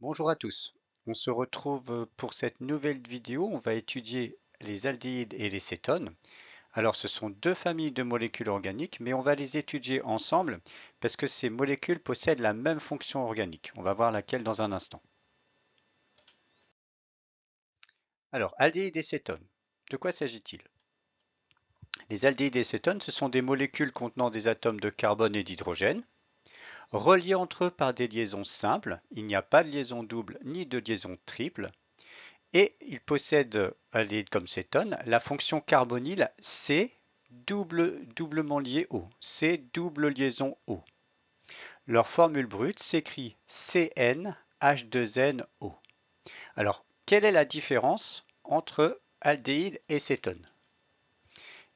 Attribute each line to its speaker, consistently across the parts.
Speaker 1: Bonjour à tous. On se retrouve pour cette nouvelle vidéo. On va étudier les aldéhydes et les cétones. Alors, ce sont deux familles de molécules organiques, mais on va les étudier ensemble parce que ces molécules possèdent la même fonction organique. On va voir laquelle dans un instant. Alors, aldéhydes et cétones. De quoi s'agit-il? Les aldéhydes et cétones, ce sont des molécules contenant des atomes de carbone et d'hydrogène, reliés entre eux par des liaisons simples. Il n'y a pas de liaison double ni de liaison triple. Et il possède, comme cétone, la fonction carbonyle C doublement lié O. C double liaison O. Leur formule brute s'écrit CnH2nO. Alors, quelle est la différence entre aldéhyde et cétone?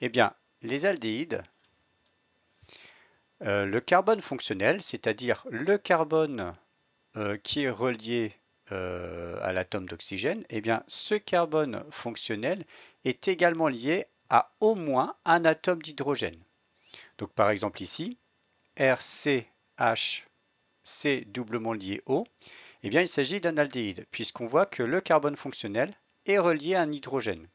Speaker 1: Eh bien, les aldéhydes, le carbone fonctionnel, c'est-à-dire le carbone qui est relié à l'atome d'oxygène, eh bien, ce carbone fonctionnel est également lié à au moins un atome d'hydrogène. Donc, par exemple ici, RCHC doublement lié O, eh bien, il s'agit d'un aldéhyde, puisqu'on voit que le carbone fonctionnel est relié à un hydrogène.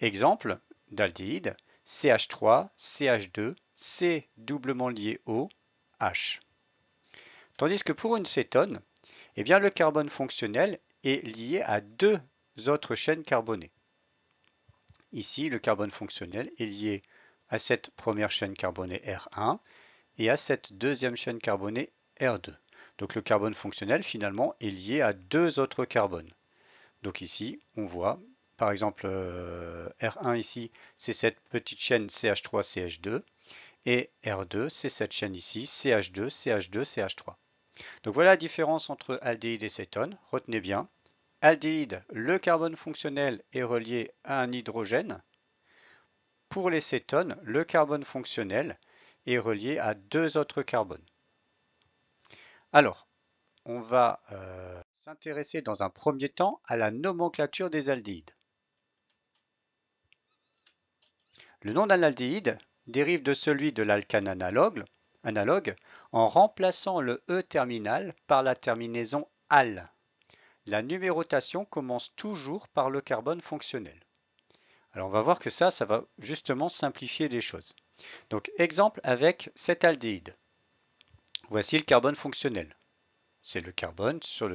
Speaker 1: Exemple d'aldéhyde, CH3, CH2, C doublement lié O, H. Tandis que pour une cétone, eh bien, le carbone fonctionnel est lié à deux autres chaînes carbonées. Ici, le carbone fonctionnel est lié à cette première chaîne carbonée R1 et à cette deuxième chaîne carbonée R2. Donc le carbone fonctionnel, finalement, est lié à deux autres carbones. Donc ici, on voit, par exemple, R1 ici, c'est cette petite chaîne CH3-CH2, et R2, c'est cette chaîne ici, CH2, CH2, CH3. Donc voilà la différence entre aldéhyde et cétone. Retenez bien. Aldéhyde, le carbone fonctionnel est relié à un hydrogène. Pour les cétones, le carbone fonctionnel est relié à deux autres carbones. Alors, on va s'intéresser dans un premier temps à la nomenclature des aldéhydes. Le nom d'un aldéhyde dérive de celui de l'alkane analogue en remplaçant le E terminal par la terminaison -al. La numérotation commence toujours par le carbone fonctionnel. Alors on va voir que ça va justement simplifier les choses. Donc exemple avec cet aldéhyde. Voici le carbone fonctionnel. C'est le carbone c'est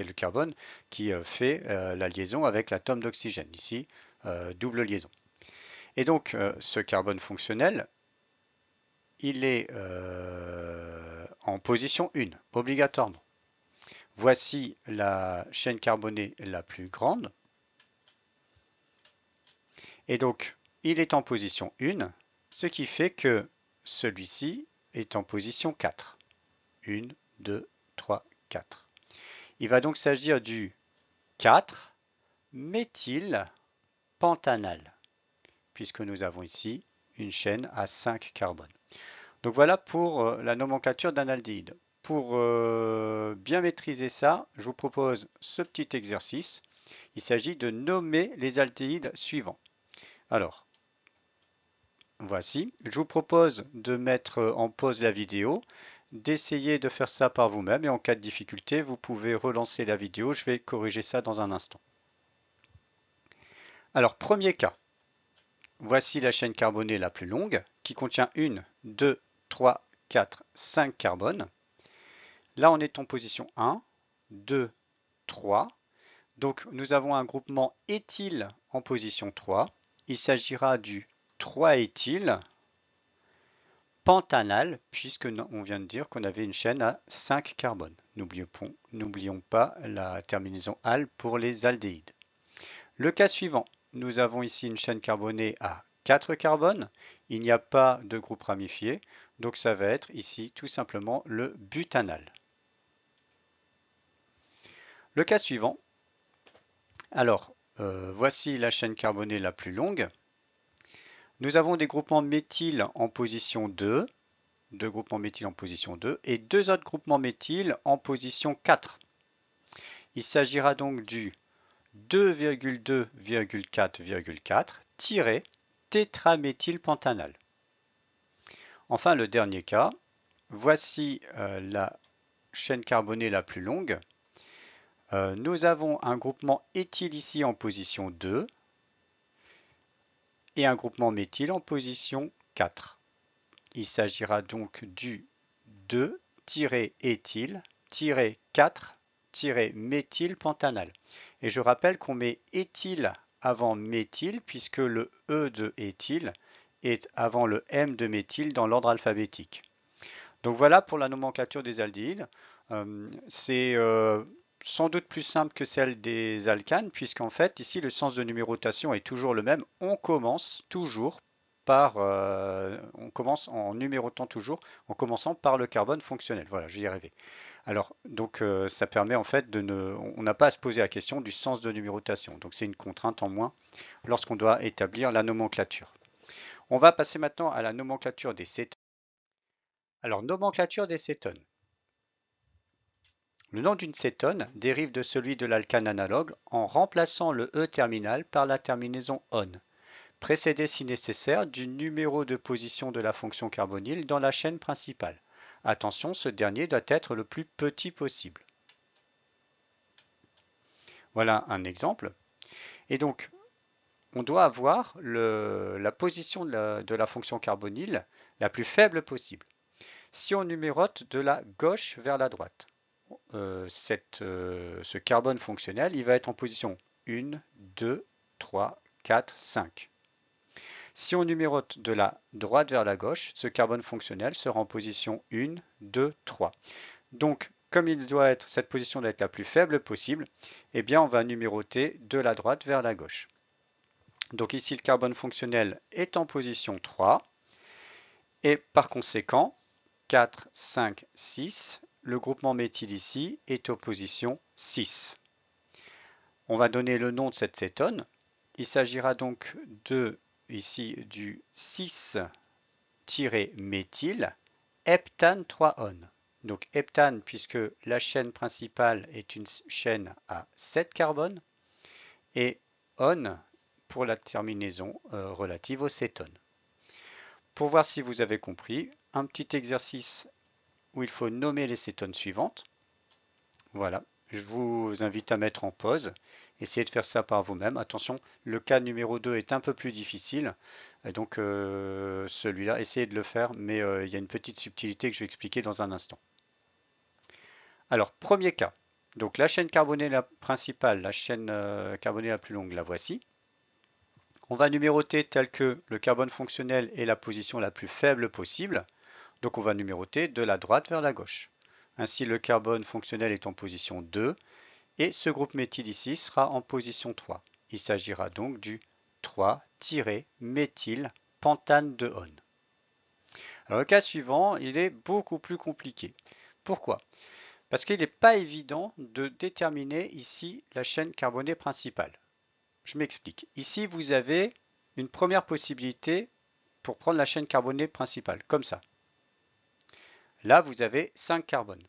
Speaker 1: le carbone qui fait la liaison avec l'atome d'oxygène. Ici, double liaison. Et donc ce carbone fonctionnel, il est en position 1, obligatoirement. Voici la chaîne carbonée la plus grande. Et donc, il est en position 1, ce qui fait que celui-ci est en position 4. 1, 2, 3, 4. Il va donc s'agir du 4-méthylpentanal, puisque nous avons ici une chaîne à 5 carbones. Donc voilà pour la nomenclature d'un aldéhyde. Pour bien maîtriser ça, je vous propose ce petit exercice. Il s'agit de nommer les aldéhydes suivants. Alors, voici, je vous propose de mettre en pause la vidéo, d'essayer de faire ça par vous-même et en cas de difficulté, vous pouvez relancer la vidéo, je vais corriger ça dans un instant. Alors, premier cas, voici la chaîne carbonée la plus longue qui contient 1, 2, 3, 4, 5 carbones. Là, on est en position 1, 2, 3. Donc, nous avons un groupement éthyle en position 3. Il s'agira du 3-éthyle pentanal, puisque on vient de dire qu'on avait une chaîne à 5 carbones. N'oublions pas la terminaison -al pour les aldéhydes. Le cas suivant, nous avons ici une chaîne carbonée à 4 carbones. Il n'y a pas de groupe ramifié, donc ça va être ici tout simplement le butanal. Le cas suivant, alors voici la chaîne carbonée la plus longue. Nous avons des groupements méthyl en position 2, deux groupements méthyl en position 2 et deux autres groupements méthyl en position 4. Il s'agira donc du 2,2,4,4-tétraméthylpentanal. Enfin, le dernier cas, voici la chaîne carbonée la plus longue, nous avons un groupement éthyle ici en position 2 et un groupement méthyle en position 4. Il s'agira donc du 2-éthyle-4-méthylpentanal. Et je rappelle qu'on met éthyle avant méthyle puisque le E de éthyle est avant le M de méthyle dans l'ordre alphabétique. Donc voilà pour la nomenclature des aldéhydes. C'est sans doute plus simple que celle des alcanes puisqu'en fait ici le sens de numérotation est toujours le même. On commence toujours on commence en numérotant toujours, en commençant par le carbone fonctionnel. Voilà, j'y ai rêvé. Alors, donc, ça permet en fait on n'a pas à se poser la question du sens de numérotation. Donc, c'est une contrainte en moins lorsqu'on doit établir la nomenclature. On va passer maintenant à la nomenclature des cétones. Alors, nomenclature des cétones. Le nom d'une cétone dérive de celui de l'alcane analogue en remplaçant le E terminal par la terminaison -on. Précédé si nécessaire du numéro de position de la fonction carbonyle dans la chaîne principale. Attention, ce dernier doit être le plus petit possible. Voilà un exemple. Et donc, on doit avoir la position de la fonction carbonyle la plus faible possible. Si on numérote de la gauche vers la droite, ce carbone fonctionnel, il va être en position 1, 2, 3, 4, 5. Si on numérote de la droite vers la gauche, ce carbone fonctionnel sera en position 1, 2, 3. Donc, comme cette position doit être la plus faible possible, eh bien, on va numéroter de la droite vers la gauche. Donc ici, le carbone fonctionnel est en position 3. Et par conséquent, 4, 5, 6, le groupement méthyle ici est en position 6. On va donner le nom de cette cétone. Il s'agira donc ici du 6-méthyle heptane 3-on. Donc heptane puisque la chaîne principale est une chaîne à 7 carbones et on pour la terminaison relative aux cétones. Pour voir si vous avez compris, un petit exercice où il faut nommer les cétones suivantes. Voilà, je vous invite à mettre en pause. Essayez de faire ça par vous-même. Attention, le cas numéro 2 est un peu plus difficile. Donc celui-là, essayez de le faire, mais il y a une petite subtilité que je vais expliquer dans un instant. Alors, premier cas. Donc la chaîne carbonée principale, la chaîne carbonée la plus longue, la voici. On va numéroter tel que le carbone fonctionnel est la position la plus faible possible. Donc on va numéroter de la droite vers la gauche. Ainsi, le carbone fonctionnel est en position 2 et ce groupe méthyle ici sera en position 3. Il s'agira donc du 3-méthylpentane de on. Alors le cas suivant, il est beaucoup plus compliqué. Pourquoi? Parce qu'il n'est pas évident de déterminer ici la chaîne carbonée principale. Je m'explique. Ici, vous avez une première possibilité pour prendre la chaîne carbonée principale, comme ça. Là, vous avez 5 carbones.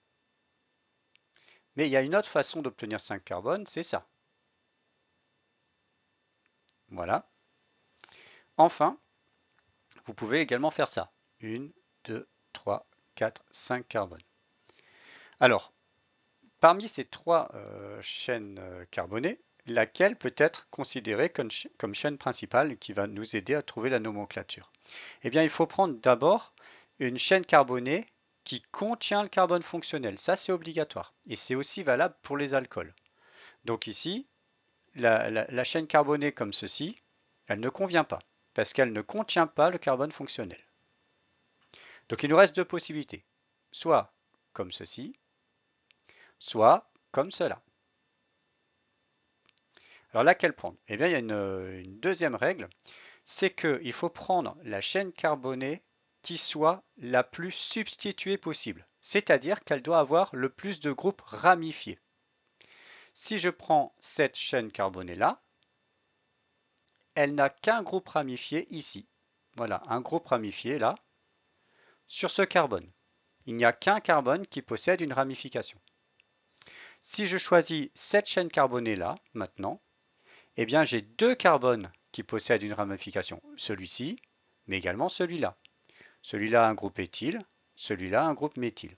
Speaker 1: Mais il y a une autre façon d'obtenir 5 carbones, c'est ça. Voilà. Enfin, vous pouvez également faire ça. 1, 2, 3, 4, 5 carbones. Alors, parmi ces trois chaînes carbonées, laquelle peut être considérée comme chaîne principale qui va nous aider à trouver la nomenclature? Eh bien, il faut prendre d'abord une chaîne carbonée qui contient le carbone fonctionnel. Ça, c'est obligatoire. Et c'est aussi valable pour les alcools. Donc ici, la chaîne carbonée comme ceci, elle ne convient pas parce qu'elle ne contient pas le carbone fonctionnel. Donc il nous reste deux possibilités. Soit comme ceci, soit comme cela. Alors laquelle prendre? Eh bien, il y a une deuxième règle, c'est qu'il faut prendre la chaîne carbonée qui soit la plus substituée possible. C'est-à-dire qu'elle doit avoir le plus de groupes ramifiés. Si je prends cette chaîne carbonée-là, elle n'a qu'un groupe ramifié ici. Voilà, un groupe ramifié là, sur ce carbone. Il n'y a qu'un carbone qui possède une ramification. Si je choisis cette chaîne carbonée là, maintenant, eh bien j'ai deux carbones qui possèdent une ramification. Celui-ci, mais également celui-là. Celui-là un groupe éthyle, celui-là un groupe méthyle.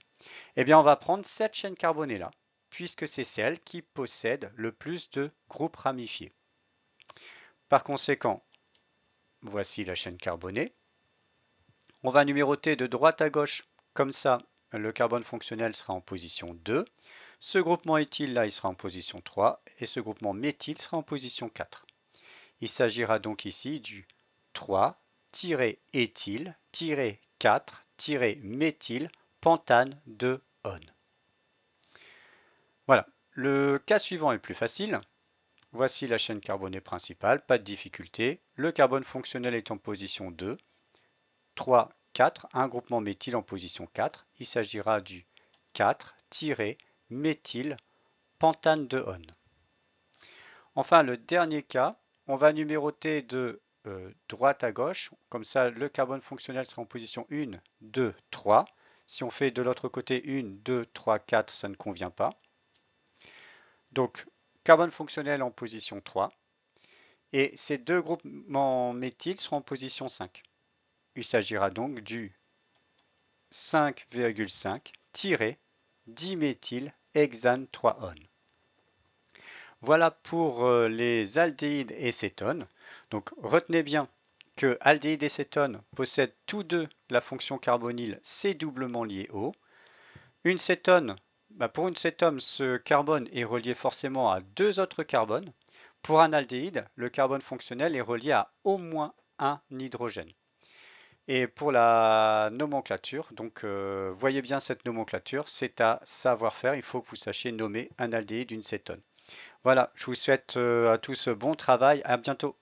Speaker 1: Eh bien, on va prendre cette chaîne carbonée là, puisque c'est celle qui possède le plus de groupes ramifiés. Par conséquent, voici la chaîne carbonée. On va numéroter de droite à gauche, comme ça le carbone fonctionnel sera en position 2. Ce groupement éthyle là, il sera en position 3 et ce groupement méthyle sera en position 4. Il s'agira donc ici du 3-éthyle-4-méthyle pentane de On. Voilà, le cas suivant est plus facile. Voici la chaîne carbonée principale, pas de difficulté. Le carbone fonctionnel est en position 2, 3, 4, un groupement méthyle en position 4. Il s'agira du 4-méthyle pentane de On. Enfin, le dernier cas, on va numéroter de droite à gauche. Comme ça, le carbone fonctionnel sera en position 1, 2, 3. Si on fait de l'autre côté 1, 2, 3, 4, ça ne convient pas. Donc, carbone fonctionnel en position 3. Et ces deux groupements méthyles seront en position 5. Il s'agira donc du 5,5-diméthyle-hexane 3-on. Voilà pour les aldéhydes et cétones. Donc retenez bien que aldéhyde et cétone possèdent tous deux la fonction carbonyle C doublement lié O. Une cétone, pour une cétone, ce carbone est relié forcément à deux autres carbones. Pour un aldéhyde, le carbone fonctionnel est relié à au moins un hydrogène. Et pour la nomenclature, donc voyez bien cette nomenclature, c'est à savoir faire, il faut que vous sachiez nommer un aldéhyde d'une cétone. Voilà, je vous souhaite à tous bon travail, à bientôt.